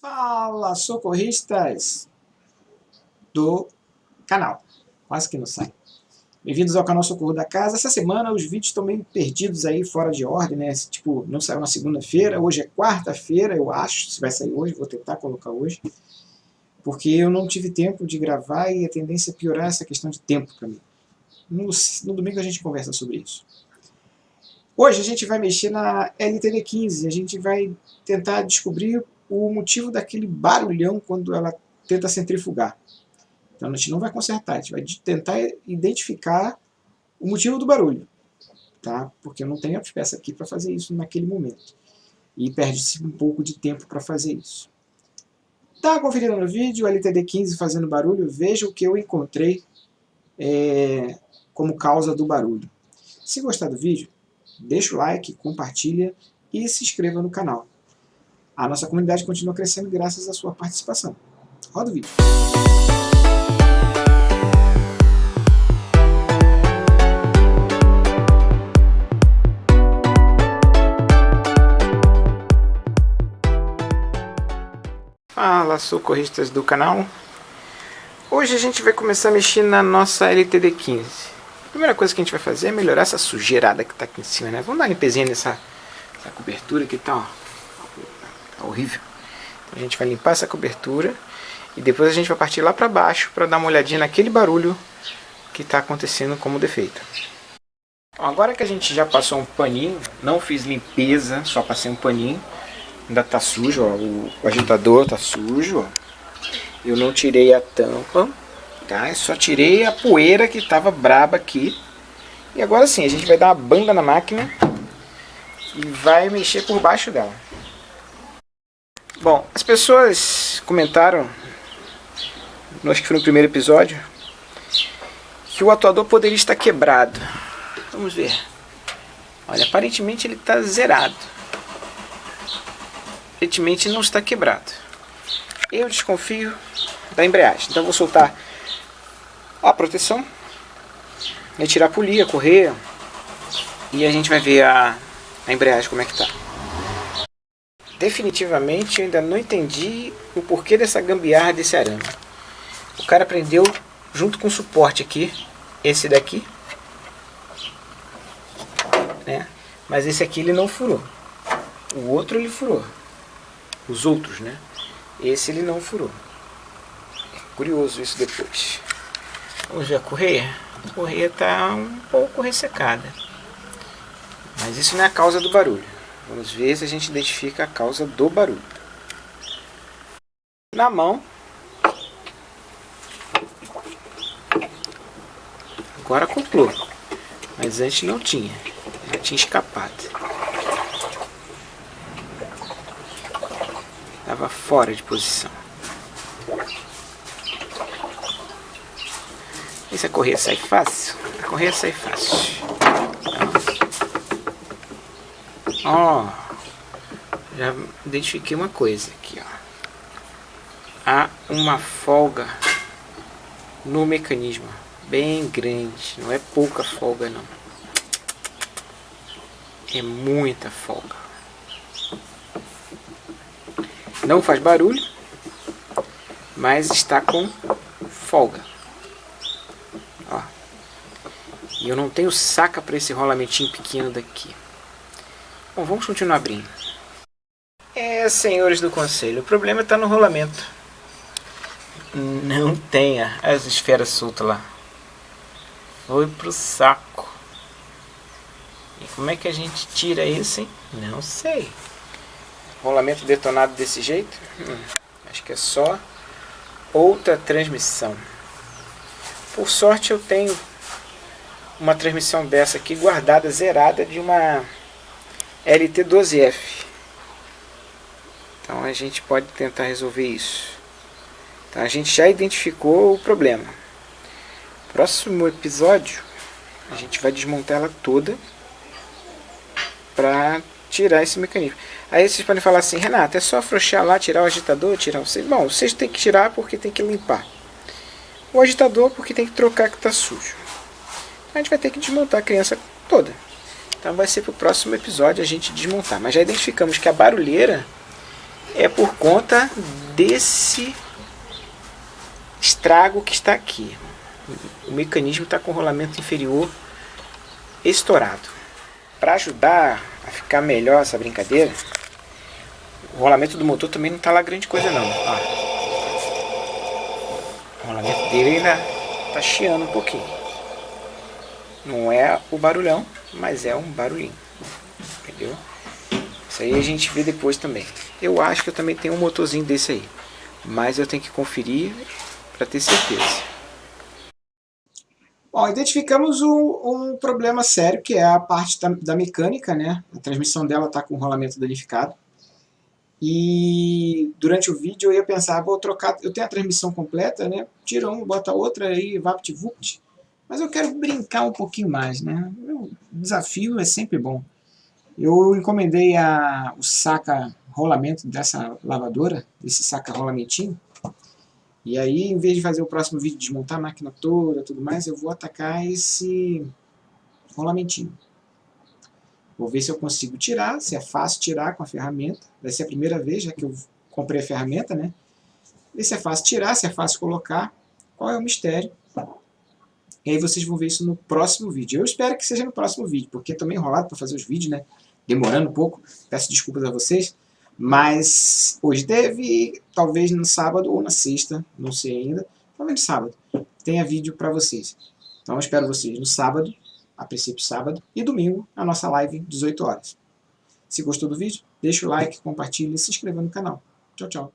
Fala, socorristas do canal. Quase que não sai. Bem-vindos ao canal Socorro da Casa. Essa semana os vídeos estão meio perdidos aí, fora de ordem, né? Tipo, não saiu na segunda-feira, hoje é quarta-feira, eu acho. Se vai sair hoje, vou tentar colocar hoje. Porque eu não tive tempo de gravar e a tendência é piorar essa questão de tempo para mim. No domingo a gente conversa sobre isso. Hoje a gente vai mexer na LTD15, a gente vai tentar descobrir o motivo daquele barulhão quando ela tenta centrifugar. Então a gente não vai consertar, a gente vai tentar identificar o motivo do barulho, tá? Porque eu não tenho as peças aqui para fazer isso naquele momento. E perde-se um pouco de tempo para fazer isso. Dá uma conferida no vídeo, LTD15 fazendo barulho, veja o que eu encontrei como causa do barulho. Se gostar do vídeo, deixa o like, compartilha e se inscreva no canal. A nossa comunidade continua crescendo graças à sua participação. Roda o vídeo. Fala, socorristas do canal. Hoje a gente vai começar a mexer na nossa LTD15. A primeira coisa que a gente vai fazer é melhorar essa sujeirada que está aqui em cima, né? Vamos dar uma limpezinha nessa cobertura que tá, ó, tá horrível. Então a gente vai limpar essa cobertura e depois a gente vai partir lá para baixo para dar uma olhadinha naquele barulho que está acontecendo como defeito. Agora que a gente já passou um paninho, não fiz limpeza, só passei um paninho, ainda tá sujo, ó, o agitador tá sujo, ó. Eu não tirei a tampa, tá? Eu só tirei a poeira que estava braba aqui. E agora sim, a gente vai dar uma banda na máquina e vai mexer por baixo dela. Bom, as pessoas comentaram, acho que foi no primeiro episódio, que o atuador poderia estar quebrado. Vamos ver. Olha, aparentemente ele está zerado. Aparentemente não está quebrado. Eu desconfio da embreagem. Então vou soltar a proteção, retirar a polia, a correia, e a gente vai ver a embreagem como é que está. Definitivamente eu ainda não entendi o porquê dessa gambiarra desse arame. O cara prendeu junto com o suporte aqui, esse daqui, né? Mas esse aqui ele não furou. O outro ele furou. Os outros, né? Esse ele não furou. É curioso isso depois. Vamos ver a correia. A correia está um pouco ressecada. Mas isso não é a causa do barulho. Vamos ver se a gente identifica a causa do barulho. Na mão. Agora acoplou. Mas antes não tinha. Já tinha escapado. Estava fora de posição. E se a correia sai fácil? A correia sai fácil. Ó, já identifiquei uma coisa aqui, ó. Há uma folga no mecanismo, bem grande. Não é pouca folga, não. É muita folga. Não faz barulho, mas está com folga. Ó. E eu não tenho saca para esse rolamentinho pequeno daqui. Bom, vamos continuar abrindo. Senhores do conselho, o problema está no rolamento. Não tenha as esferas soltas lá. Foi pro saco. E como é que a gente tira isso, hein? Não sei. Rolamento detonado desse jeito? Acho que é só outra transmissão. Por sorte eu tenho uma transmissão dessa aqui guardada, zerada, de uma LT12F. Então a gente pode tentar resolver isso. Então a gente já identificou o problema. Próximo episódio a gente vai desmontar ela toda para tirar esse mecanismo. Aí vocês podem falar assim: Renato, é só afrouxar lá, tirar o agitador, tirar o seixo. Bom, o seixo tem que tirar porque tem que limpar. O agitador porque tem que trocar que está sujo. A gente vai ter que desmontar a criança toda. Então vai ser para o próximo episódio a gente desmontar. Mas já identificamos que a barulheira é por conta desse estrago que está aqui. O mecanismo está com o rolamento inferior estourado. Para ajudar a ficar melhor essa brincadeira, o rolamento do motor também não está lá grande coisa não. Ó. O rolamento dele ainda está chiando um pouquinho. Não é o barulhão, mas é um barulhinho. Entendeu? Isso aí a gente vê depois também. Eu acho que eu também tenho um motorzinho desse aí, mas eu tenho que conferir para ter certeza. Bom, identificamos um problema sério, que é a parte da mecânica, né? A transmissão dela está com o rolamento danificado. E durante o vídeo eu ia pensar, vou trocar, eu tenho a transmissão completa, né? Tira uma, bota outra aí, vapt-vupt. Mas eu quero brincar um pouquinho mais, né? O desafio é sempre bom. Eu encomendei o saca-rolamento dessa lavadora, esse saca-rolamentinho. E aí, em vez de fazer o próximo vídeo, desmontar a máquina toda, tudo mais, eu vou atacar esse rolamentinho. Vou ver se eu consigo tirar, se é fácil tirar com a ferramenta. Vai ser a primeira vez, já que eu comprei a ferramenta, né? Ver se é fácil tirar, se é fácil colocar, qual é o mistério. E aí vocês vão ver isso no próximo vídeo. Eu espero que seja no próximo vídeo, porque estou meio enrolado para fazer os vídeos, né? Demorando um pouco, peço desculpas a vocês. Mas hoje teve, talvez no sábado ou na sexta, não sei ainda, talvez no sábado, tenha vídeo para vocês. Então eu espero vocês no sábado, a princípio sábado, e domingo, na nossa live, 18 horas. Se gostou do vídeo, deixa o like, compartilhe e se inscreva no canal. Tchau, tchau.